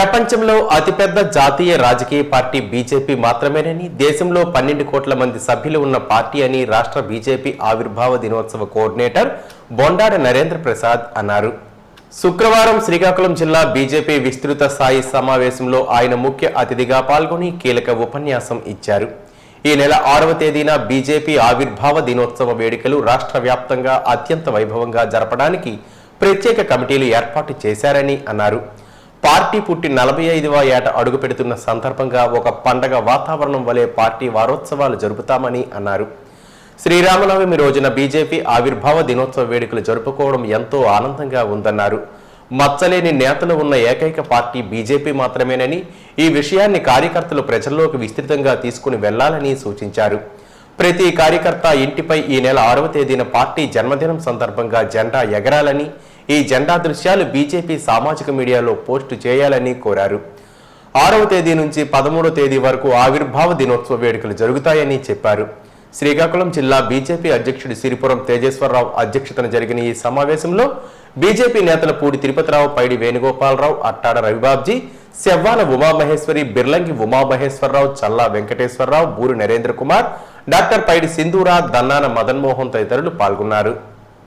ప్రపంచంలో అతిపెద్ద జాతీయ రాజకీయ పార్టీ బీజేపీ మాత్రమేనని, దేశంలో 12 కోట్ల మంది సభ్యులు ఉన్న పార్టీ అని రాష్ట్ర బీజేపీ ఆవిర్భావ దినోత్సవ కోఆర్డినేటర్ బొండాడ నరేంద్ర ప్రసాద్ అన్నారు. శుక్రవారం శ్రీకాకుళం జిల్లా బీజేపీ విస్తృత స్థాయి సమావేశంలో ఆయన ముఖ్య అతిథిగా పాల్గొని కీలక ఉపన్యాసం ఇచ్చారు. ఈ నెల 6వ తేదీన బీజేపీ ఆవిర్భావ దినోత్సవ వేడుకలు రాష్ట్ర వ్యాప్తంగా అత్యంత వైభవంగా జరపడానికి ప్రత్యేక కమిటీలు ఏర్పాటు చేశారని అన్నారు. పార్టీ పుట్టి 45వ ఏట అడుగు పెడుతున్న సందర్భంగా ఒక పండగ వాతావరణం వలె పార్టీ వారోత్సవాలు జరుపుతామని అన్నారు. శ్రీరామనవమి రోజున బీజేపీ ఆవిర్భావ దినోత్సవ వేడుకలు జరుపుకోవడం ఎంతో ఆనందంగా ఉందన్నారు. మచ్చలేని నేతలు ఉన్న ఏకైక పార్టీ బీజేపీ మాత్రమేనని, ఈ విషయాన్ని కార్యకర్తలు ప్రజల్లోకి విస్తృతంగా తీసుకుని వెళ్లాలని సూచించారు. ప్రతి కార్యకర్త ఇంటిపై ఈ నెల 6వ తేదీన పార్టీ జన్మదినం సందర్భంగా జెండా ఎగరాలని, ఈ జెండా దృశ్యాలు బీజేపీ సామాజిక మీడియాలో పోస్టు చేయాలని కోరారు. 6వ తేదీ నుంచి 13వ తేదీ వరకు ఆవిర్భావ దినోత్సవ వేడుకలు జరుగుతాయని చెప్పారు. శ్రీకాకుళం జిల్లా బీజేపీ అధ్యక్షుడు సిరిపురం తేజేశ్వరరావు అధ్యక్షతన జరిగిన ఈ సమావేశంలో బీజేపీ నేతల పూడి తిరుపతిరావు, పైడి వేణుగోపాలరావు, అట్టాడ రవిబాబ్జీ, సెవ్వాల ఉమామహేశ్వరి, బిర్లంగి ఉమామహేశ్వరరావు, చల్లా వెంకటేశ్వరరావు, బూరి నరేంద్ర కుమార్, డాక్టర్ పైడి సింధూరా, దన్నాన మదన్మోహన్ తదితరులు పాల్గొన్నారు.